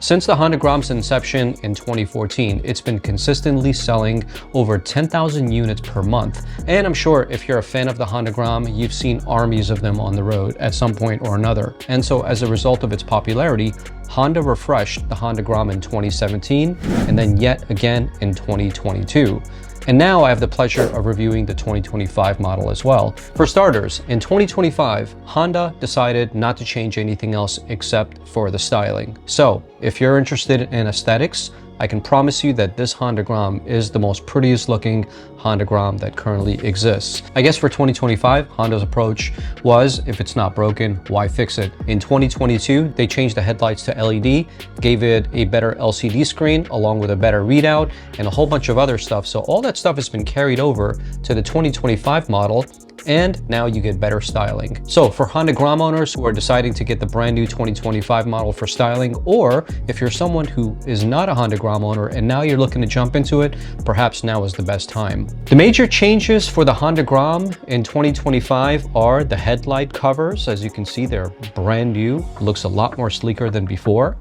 Since the Honda Grom's inception in 2014, it's been consistently selling over 10,000 units per month. And I'm sure if you're a fan of the Honda Grom, you've seen armies of them on the road at some point or another. And so as a result of its popularity, Honda refreshed the Honda Grom in 2017 and then yet again in 2022. And now I have the pleasure of reviewing the 2025 model as well. For starters, in 2025, Honda decided not to change anything else except for the styling. So if you're interested in aesthetics, I can promise you that this Honda Grom is the most prettiest looking Honda Grom that currently exists. I guess for 2025, Honda's approach was, if it's not broken, why fix it? In 2022, they changed the headlights to LED, gave it a better LCD screen along with a better readout and a whole bunch of other stuff. So all that stuff has been carried over to the 2025 model, and now you get better styling. So for Honda Grom owners who are deciding to get the brand new 2025 model for styling, or if you're someone who is not a Honda Grom owner and now you're looking to jump into it, perhaps now is the best time. The major changes for the Honda Grom in 2025 are the headlight covers. As you can see, they're brand new. Looks a lot more sleeker than before.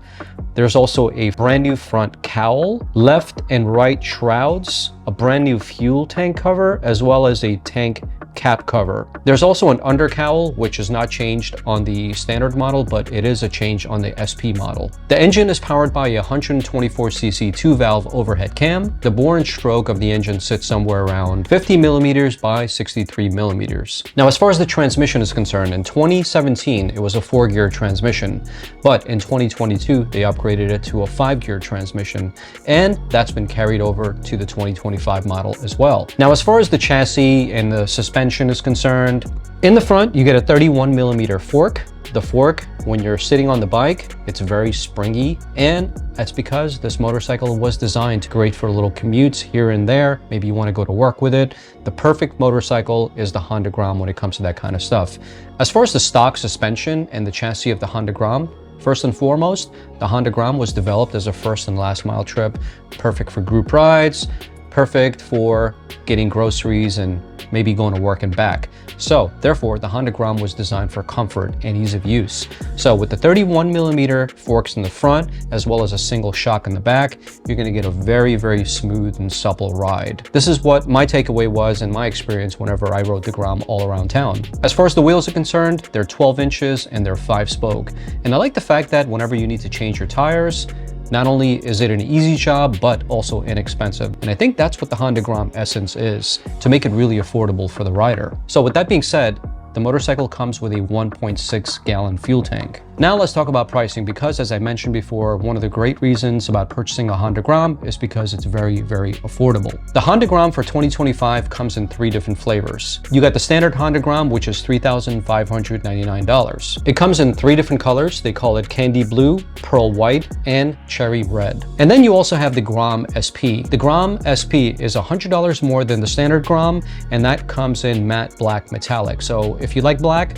There's also a brand new front cowl, left and right shrouds, a brand new fuel tank cover, as well as a tank cap cover. There's also an under cowl, which is not changed on the standard model, but it is a change on the SP model. The engine is powered by a 124cc 2-valve overhead cam. The bore and stroke of the engine sits somewhere around 50 millimeters by 63 millimeters. Now, as far as the transmission is concerned, in 2017, it was a 4-gear transmission, but in 2022, they upgraded it to a 5-gear transmission, and that's been carried over to the 2025 model as well. Now, as far as the chassis and the suspension is concerned, in the front, you get a 31 millimeter fork. The fork, when you're sitting on the bike, it's very springy, and that's because this motorcycle was designed great for little commutes here and there. Maybe you want to go to work with it. The perfect motorcycle is the Honda Grom when it comes to that kind of stuff. As far as the stock suspension and the chassis of the Honda Grom, first and foremost, the Honda Grom was developed as a first and last mile trip, perfect for group rides, perfect for getting groceries and maybe going to work and back. So therefore, the Honda Grom was designed for comfort and ease of use. So with the 31 millimeter forks in the front, as well as a single shock in the back, you're gonna get a very, very smooth and supple ride. This is what my takeaway was in my experience whenever I rode the Grom all around town. As far as the wheels are concerned, they're 12 inches and they're 5-spoke. And I like the fact that whenever you need to change your tires, not only is it an easy job, but also inexpensive. And I think that's what the Honda Grom essence is, to make it really affordable for the rider. So with that being said, the motorcycle comes with a 1.6 gallon fuel tank. Now let's talk about pricing, because as I mentioned before, one of the great reasons about purchasing a Honda Grom is because it's very, very affordable. The Honda Grom for 2025 comes in 3 different flavors. You got the standard Honda Grom, which is $3,599. It comes in 3 different colors. They call it candy blue, pearl white, and cherry red. And then you also have the Grom SP. The Grom SP is $100 more than the standard Grom, and that comes in matte black metallic. So if you like black,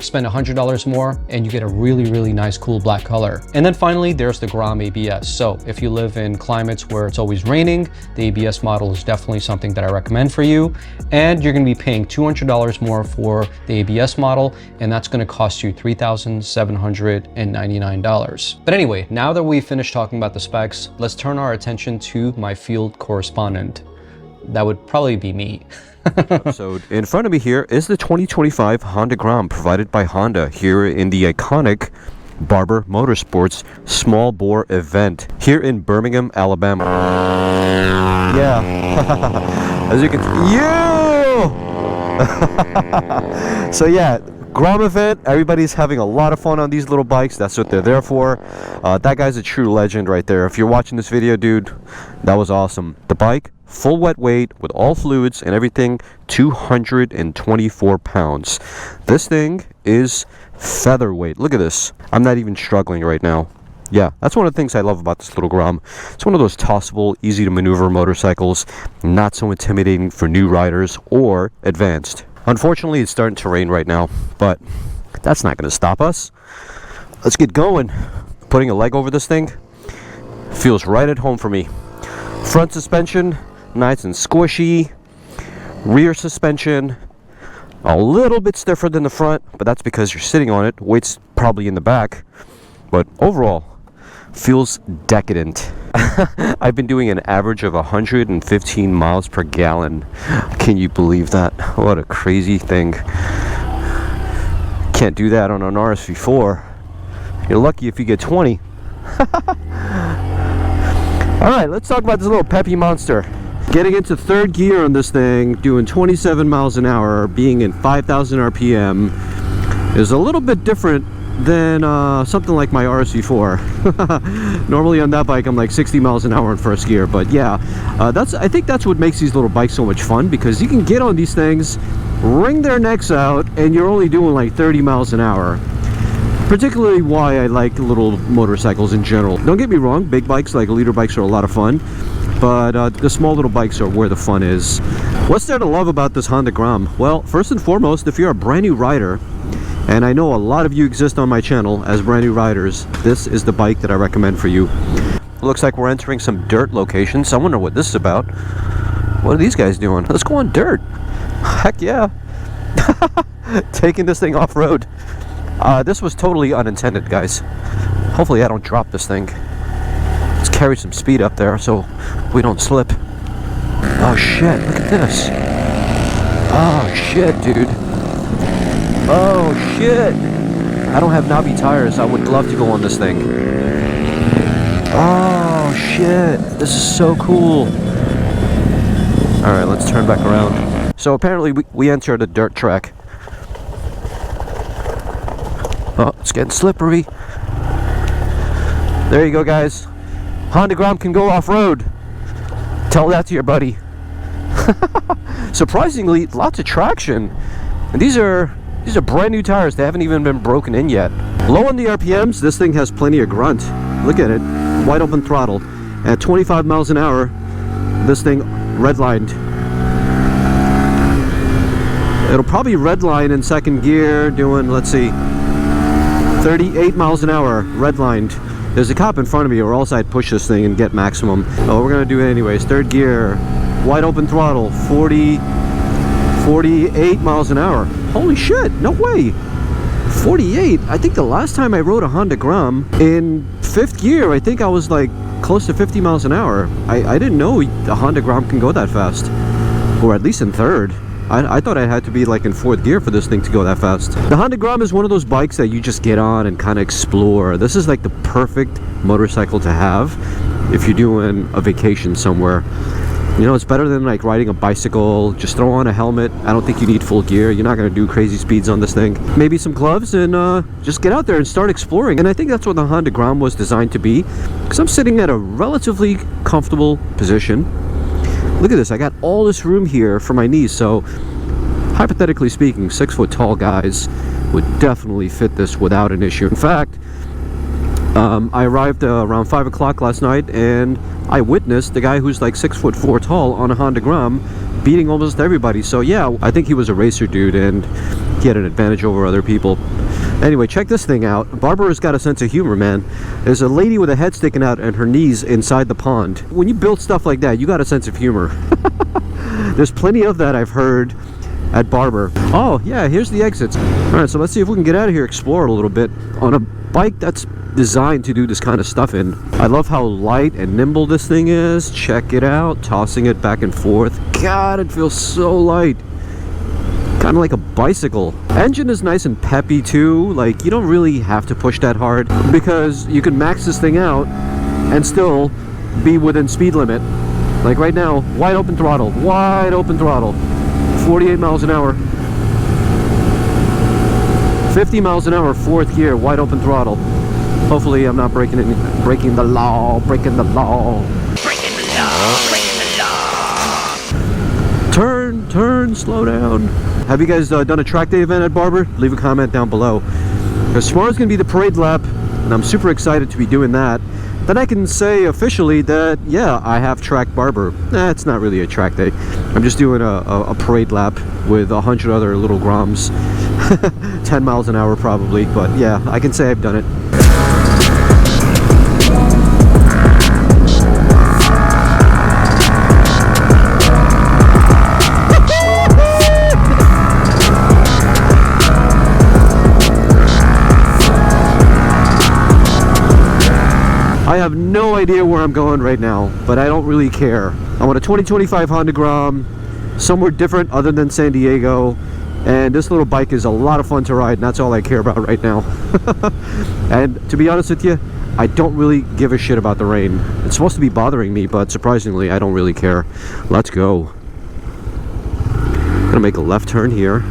spend $100 more and you get a really, really nice, cool black color. And then finally, there's the Grom ABS. So if you live in climates where it's always raining, the ABS model is definitely something that I recommend for you. And you're gonna be paying $200 more for the ABS model, and that's gonna cost you $3,799. But anyway, now that we've finished talking about the specs, let's turn our attention to my field correspondent. That would probably be me. So in front of me here is the 2025 Honda Grom provided by Honda here in the iconic Barber Motorsports small bore event here in Birmingham, Alabama. Yeah. As you can see, So yeah, Grom event, everybody's having a lot of fun on these little bikes. That's what they're there for. That guy's a true legend right there. If you're watching this video, dude, that was awesome. The bike, full wet weight with all fluids and everything, 224 pounds. This thing is featherweight. Look at this. I'm not even struggling right now. Yeah, that's one of the things I love about this little Grom. It's one of those tossable, easy to maneuver motorcycles, not so intimidating for new riders or advanced. Unfortunately, it's starting to rain right now, but that's not going to stop us. Let's get going. Putting a leg over this thing feels right at home for me. Front suspension, nice and squishy. Rear suspension, a little bit stiffer than the front, but that's because you're sitting on it. Weight's probably in the back. But overall, feels decadent. I've been doing an average of 115 miles per gallon. Can you believe that? What a crazy thing. Can't do that on an RSV4. You're lucky if you get 20. Alright, let's talk about this little peppy monster. Getting into third gear on this thing, doing 27 miles an hour, being in 5,000 RPM is a little bit different than something like my RSV4. Normally on that bike I'm like 60 miles an hour in first gear, but yeah, I think that's what makes these little bikes so much fun, because you can get on these things, wring their necks out, and you're only doing like 30 miles an hour. Particularly why I like little motorcycles in general. Don't get me wrong, big bikes like liter bikes are a lot of fun, but the small little bikes are where the fun is. What's there to love about this Honda Grom? Well, first and foremost, if you're a brand new rider, and I know a lot of you exist on my channel as brand new riders, this is the bike that I recommend for you. Looks like we're entering some dirt locations. I wonder what this is about. What are these guys doing? Let's go on dirt. Heck yeah. Taking this thing off-road. This was totally unintended, guys. Hopefully I don't drop this thing. Let's carry some speed up there so we don't slip. Oh shit, look at this. Oh shit, dude. Oh shit. I don't have knobby tires. I would love to go on this thing. Oh shit. This is so cool. Alright, let's turn back around. So apparently we entered a dirt track. Oh, it's getting slippery. There you go, guys. Honda Grom can go off-road. Tell that to your buddy. Surprisingly, lots of traction. And these are brand new tires. They haven't even been broken in yet. Low on the RPMs, this thing has plenty of grunt. Look at it. Wide open throttle. At 25 miles an hour, this thing redlined. It'll probably redline in second gear doing, let's see, 38 miles an hour, redlined. There's a cop in front of me, or else I'd push this thing and get maximum. Oh, we're gonna do it anyways. Third gear, wide open throttle, 48 miles an hour. Holy shit, no way. 48? I think the last time I rode a Honda Grom in fifth gear, I think I was like close to 50 miles an hour. I didn't know the Honda Grom can go that fast. Or at least in third. I thought I had to be like in fourth gear for this thing to go that fast. The Honda Grom is one of those bikes that you just get on and kind of explore. This is like the perfect motorcycle to have if you're doing a vacation somewhere. You know, it's better than like riding a bicycle. Just throw on a helmet. I don't think you need full gear. You're not going to do crazy speeds on this thing. Maybe some gloves and just get out there and start exploring. And I think that's what the Honda Grom was designed to be, because I'm sitting at a relatively comfortable position. Look at this, I got all this room here for my knees, so hypothetically speaking, 6 foot tall guys would definitely fit this without an issue. In fact, I arrived around 5 o'clock last night, and I witnessed the guy who's like 6'4" tall on a Honda Grom beating almost everybody. So yeah, I think he was a racer dude, and he had an advantage over other people. Anyway, check this thing out. Barbara's got a sense of humor, man. There's a lady with a head sticking out and her knees inside the pond. When you build stuff like that, you got a sense of humor. There's plenty of that I've heard at Barber. Oh, yeah, here's the exits. Alright, so let's see if we can get out of here, explore a little bit on a bike that's designed to do this kind of stuff in. I love how light and nimble this thing is. Check it out, tossing it back and forth. God, it feels so light. Kind of like a bicycle. Engine is nice and peppy too. Like, you don't really have to push that hard, because you can max this thing out and still be within speed limit. Like right now, wide open throttle, 48 miles an hour, 50 miles an hour, fourth gear, wide open throttle. Hopefully I'm not breaking the law. Turn, slow down. Have you guys done a track day event at Barber? Leave a comment down below. Because tomorrow's going to be the parade lap, and I'm super excited to be doing that. Then I can say officially that, yeah, I have tracked Barber. It's not really a track day. I'm just doing a parade lap with 100 other little Groms. 10 miles an hour probably, but yeah, I can say I've done it. no idea where I'm going right now, but I don't really care. I want a 2025 Honda Grom, somewhere different other than San Diego, and this little bike is a lot of fun to ride, and that's all I care about right now. And to be honest with you, I don't really give a shit about the rain. It's supposed to be bothering me, but surprisingly, I don't really care. Let's go. Gonna make a left turn here.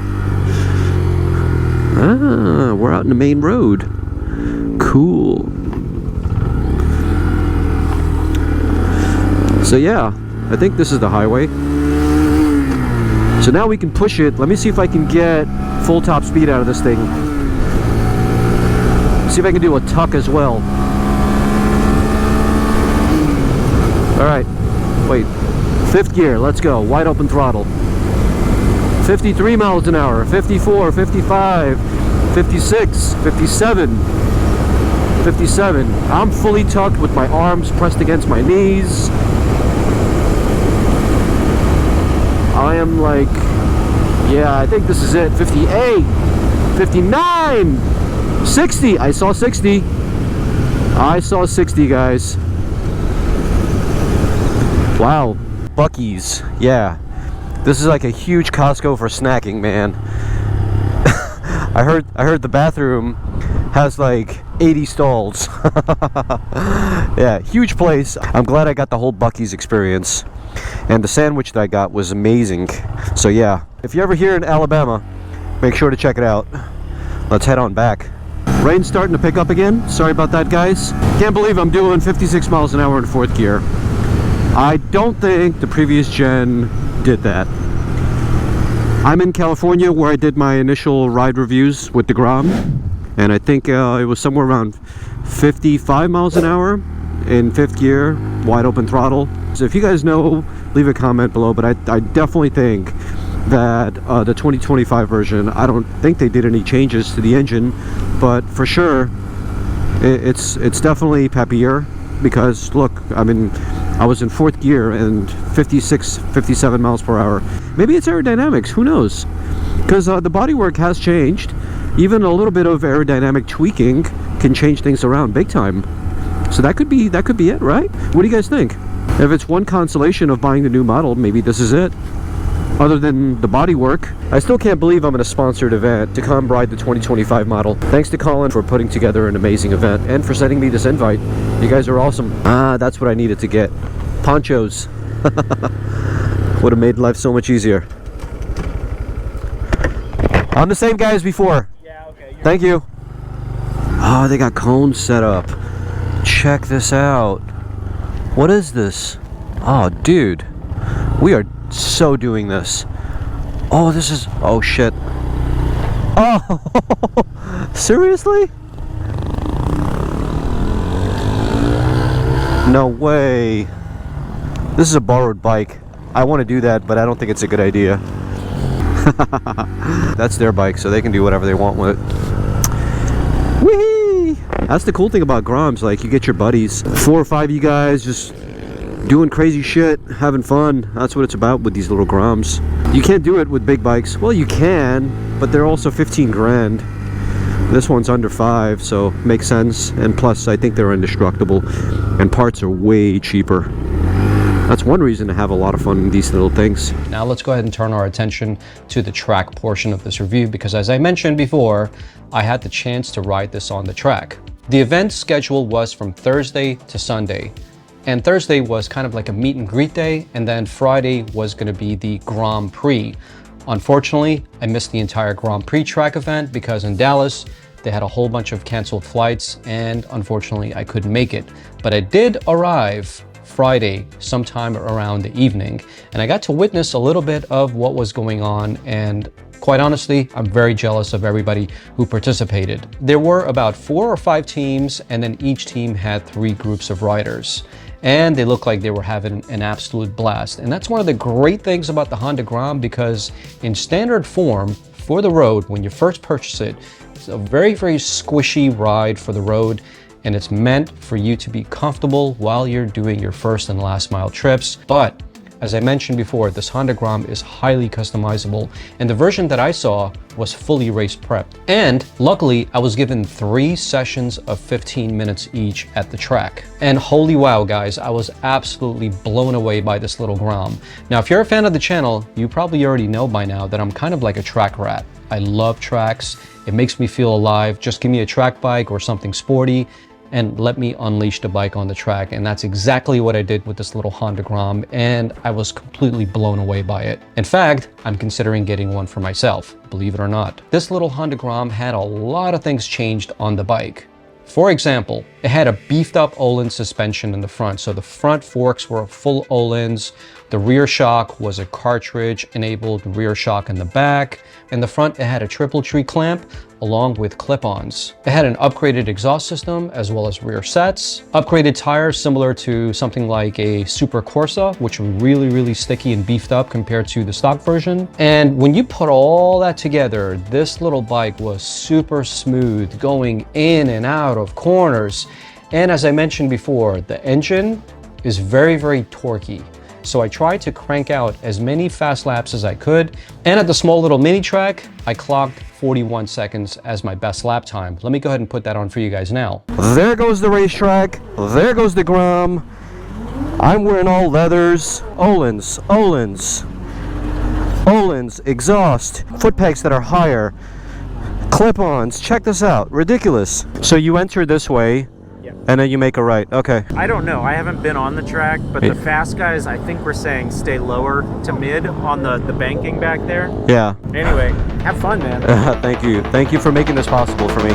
Ah, we're out in the main road. Cool. So yeah, I think this is the highway. So now we can push it. Let me see if I can get full top speed out of this thing. See if I can do a tuck as well. Alright, wait. 5th gear, let's go. Wide open throttle. 53 miles an hour, 54, 55, 56, 57, 57. I'm fully tucked with my arms pressed against my knees. I am like, yeah, I think this is it. 58, 59, 60. I saw 60. I saw 60, guys. Wow. Buc-ee's. Yeah. This is like a huge Costco for snacking, man. I heard the bathroom has like 80 stalls. Yeah, huge place. I'm glad I got the whole Buc-ee's experience. And the sandwich that I got was amazing. So yeah, if you're ever here in Alabama, make sure to check it out. Let's head on back. Rain's starting to pick up again. Sorry about that, guys. Can't believe I'm doing 56 miles an hour in 4th gear. I don't think the previous gen did that. I'm in California where I did my initial ride reviews with the Grom, and I think it was somewhere around 55 miles an hour in 5th gear, wide open throttle. So if you guys know, leave a comment below, but I definitely think that the 2025 version, I don't think they did any changes to the engine, but for sure it's definitely peppier, because look, I was in 4th gear and 56, 57 miles per hour. Maybe it's aerodynamics, who knows? Because the bodywork has changed. Even a little bit of aerodynamic tweaking can change things around big time. So that could be it, right? What do you guys think? If it's one consolation of buying the new model, maybe this is it. Other than the bodywork, I still can't believe I'm in a sponsored event to come ride the 2025 model. Thanks to Colin for putting together an amazing event and for sending me this invite. You guys are awesome. Ah, that's what I needed to get. Ponchos. Would have made life so much easier. I'm the same guy as before. Yeah, okay. Thank you. Oh, they got cones set up. Check this out. What is this? Oh, dude. We are so doing this. Oh, this is... Oh, shit. Oh, seriously? No way. This is a borrowed bike. I want to do that, but I don't think it's a good idea. That's their bike, so they can do whatever they want with it. Whee! That's the cool thing about Groms. Like, you get your buddies, 4 or 5 of you guys just doing crazy shit, having fun. That's what it's about with these little Groms. You can't do it with big bikes. Well, you can, but they're also 15 grand. This one's under 5, so makes sense. And plus, I think they're indestructible, and parts are way cheaper. That's one reason to have a lot of fun with these little things. Now let's go ahead and turn our attention to the track portion of this review, because as I mentioned before, I had the chance to ride this on the track. The event schedule was from Thursday to Sunday, and Thursday was kind of like a meet and greet day, and then Friday was going to be the Grand Prix. Unfortunately, I missed the entire Grand Prix track event because in Dallas, they had a whole bunch of canceled flights, and unfortunately I couldn't make it. But I did arrive Friday sometime around the evening, and I got to witness a little bit of what was going on, and quite honestly, I'm very jealous of everybody who participated. There were about 4 or 5 teams, and then each team had 3 groups of riders, and they looked like they were having an absolute blast. And that's one of the great things about the Honda Grom, because in standard form for the road, when you first purchase it, it's a very, very squishy ride for the road, and it's meant for you to be comfortable while you're doing your first and last mile trips. But As I mentioned before, this Honda Grom is highly customizable, and the version that I saw was fully race prepped. And luckily, I was given 3 sessions of 15 minutes each at the track. And holy wow, guys, I was absolutely blown away by this little Grom. Now, if you're a fan of the channel, you probably already know by now that I'm kind of like a track rat. I love tracks. It makes me feel alive. Just give me a track bike or something sporty and let me unleash the bike on the track. And that's exactly what I did with this little Honda Grom, and I was completely blown away by it. In fact, I'm considering getting one for myself, believe it or not. This little Honda Grom had a lot of things changed on the bike. For example, it had a beefed up Öhlins suspension in the front. So the front forks were full Öhlins. The rear shock was a cartridge enabled rear shock in the back. In the front, it had a triple tree clamp along with clip-ons. It had an upgraded exhaust system as well as rear sets. Upgraded tires similar to something like a Super Corsa, which were really sticky and beefed up compared to the stock version. And when you put all that together, this little bike was super smooth, going in and out of corners. And as I mentioned before, the engine is very torquey. So I tried to crank out as many fast laps as I could. And at the small little mini track, I clocked 41 seconds as my best lap time. Let me go ahead and put that on for you guys now. There goes the racetrack. There goes the Grom. I'm wearing all leathers. Öhlins, exhaust, foot pegs that are higher, clip-ons. Check this out. Ridiculous. So you enter this way. And then you make a right. Okay. I don't know. I haven't been on the track, but the fast guys, I think we're saying stay lower to mid on the banking back there. Yeah. Anyway, have fun, man. Thank you. Thank you for making this possible for me.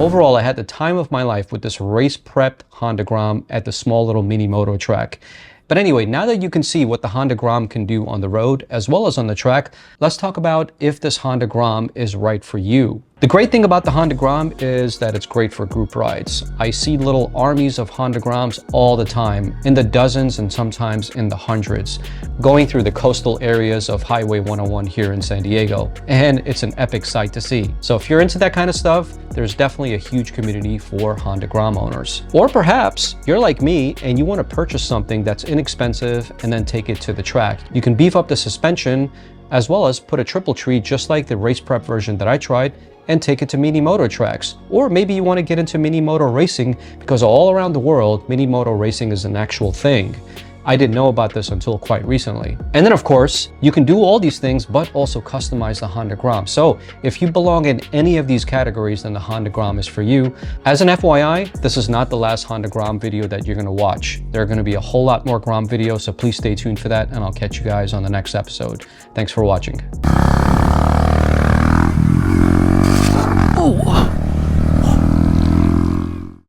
Overall, I had the time of my life with this race-prepped Honda Grom at the small little mini moto track. But anyway, now that you can see what the Honda Grom can do on the road as well as on the track, let's talk about if this Honda Grom is right for you. The great thing about the Honda Grom is that it's great for group rides. I see little armies of Honda Groms all the time, in the dozens and sometimes in the hundreds, going through the coastal areas of Highway 101 here in San Diego. And it's an epic sight to see. So if you're into that kind of stuff, there's definitely a huge community for Honda Grom owners. Or perhaps you're like me and you want to purchase something that's inexpensive and then take it to the track. You can beef up the suspension as well as put a triple tree just like the race prep version that I tried and take it to mini moto tracks. Or maybe you want to get into mini moto racing because all around the world, mini moto racing is an actual thing. I didn't know about this until quite recently. And then of course, you can do all these things, but also customize the Honda Grom. So if you belong in any of these categories, then the Honda Grom is for you. As an FYI, this is not the last Honda Grom video that you're gonna watch. There are gonna be a whole lot more Grom videos, so please stay tuned for that, and I'll catch you guys on the next episode. Thanks for watching. Oh.